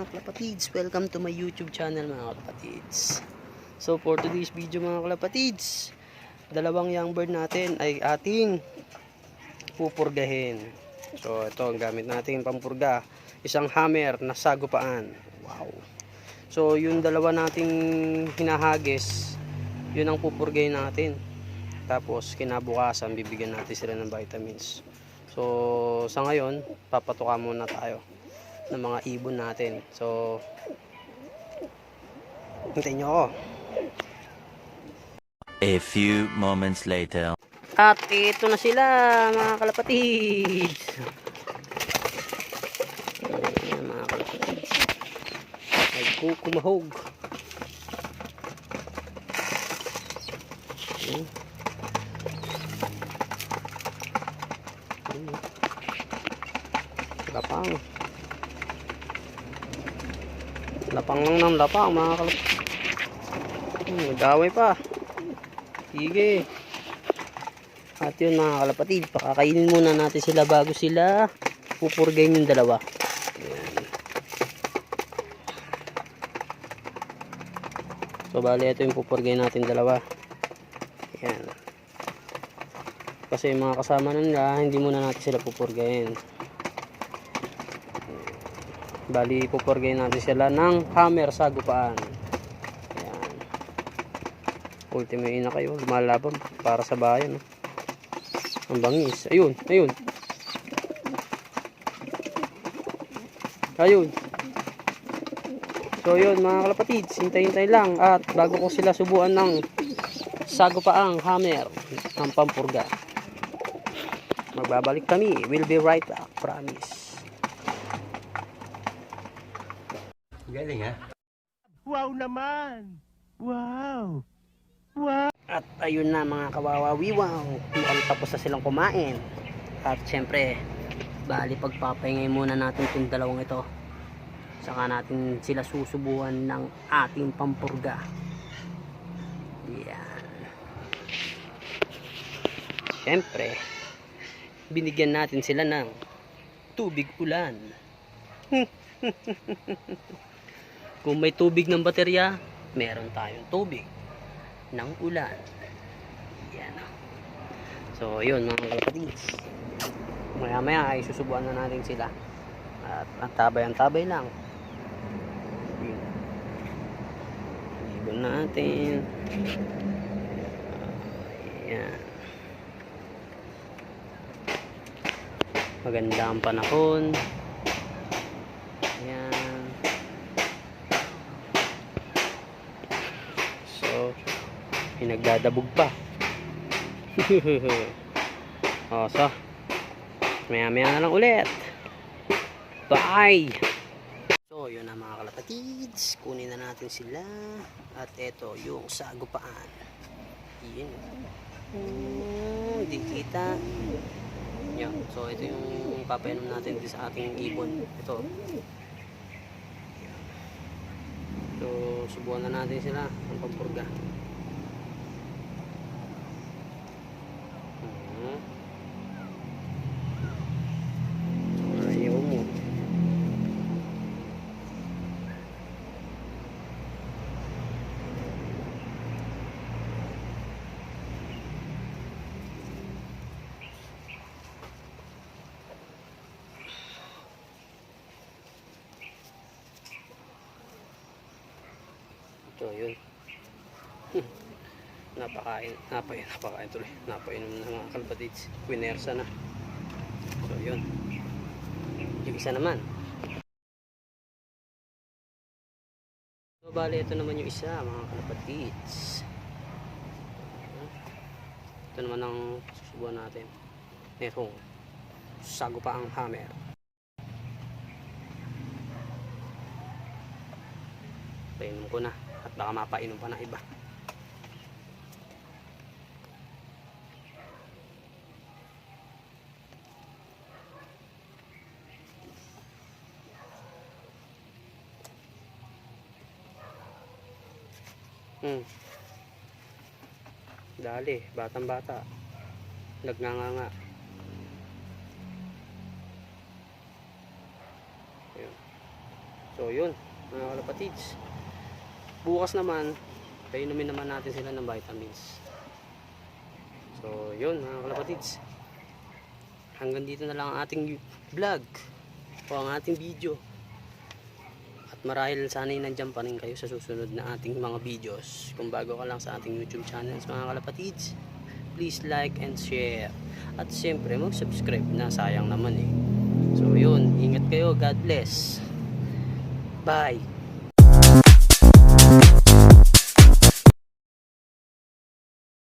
kalapatids, welcome to my YouTube channel mga kalapatids. So for today's video mga kalapatids, dalawang young bird natin ay ating pupurgahin. So ito ang gamit natin pampurga, isang hammer na sagupaan. Wow. So yung dalawa nating hinahagis, yun ang pupurgahin natin. Tapos kinabukasan bibigyan natin sila ng vitamins. So sa ngayon papatuka muna tayo ng mga ibon natin. So hintayin nyo ako. A few moments later. At ito na sila mga kalapatids. Ayan, mga kalapatids. Ay kukumahog. Lapang. Lapang lang ng lapang mga kalapatids. Nag-away pa. Sige. At yun mga kalapatid, pakakainin muna natin sila bago sila pupurgayin yung dalawa. Ayan. So bali ito yung pupurgayin natin dalawa. Ayan. Kasi yung mga kasama nila, hindi muna natin sila pupurgayin. Bali pupurgayin natin sila ng hammer sagupaan. Ayan. Ultimo na kayo, lumalaban para sa bayan. No? Ang bangis. Ayun, ayun. Ayun. So yun mga kalapatids, hintay-hintay lang. At bago ko sila subuan ng sagupaang hammer ng pampurga, magbabalik kami. We'll be right back, promise. Galing ha? Wow naman! Wow! At ayun na mga kawawawiwaw, mukhang tapos na silang kumain. At syempre, bali pagpapahingay muna natin itong dalawang ito. Saka natin sila susubuan ng ating pampurga. Yan. Syempre, binigyan natin sila ng tubig ulan. Kung may tubig ng baterya, meron tayong tubig ng ulan. Yan. So yun mga kalapatids, maya maya ay susubuan na natin sila. At ang tabay lang. Yun. Ibon natin. Yan. Maganda ang panahon. Yan. So nagdadabog pa. O, so maya na lang ulit. Bye. So yun na mga kalapatids, kunin na natin sila. At eto yung sagupaan. Yun. Hindi kita. Yan. So ito yung papainom natin dito sa ating ibon. Ito. So subukan na natin sila ang pampurga. Ayaw mo. Ito yun. Napakain tuloy. Napainom ng mga kalapatids. Winersa na. So yun. Yung isa naman. So bali ito naman yung isa mga kalapatids. Ito naman ang susubuan natin. Netong sagupaang hammer. Painom ko na. At baka mapainom pa ng iba. Dali, batang bata. Nagnganga. Ayun. So yun mga kalapatids, bukas naman painumin naman natin sila ng vitamins. So yun mga kalapatids, hanggang dito na lang ang ating vlog o ang ating video. At marahil sana'y nandyan pa rin kayo sa susunod na ating mga videos. Kung bago ka lang sa ating YouTube channels mga kalapatids, please like and share. At siyempre mag-subscribe na, sayang naman eh. So yun, ingat kayo, God bless. Bye.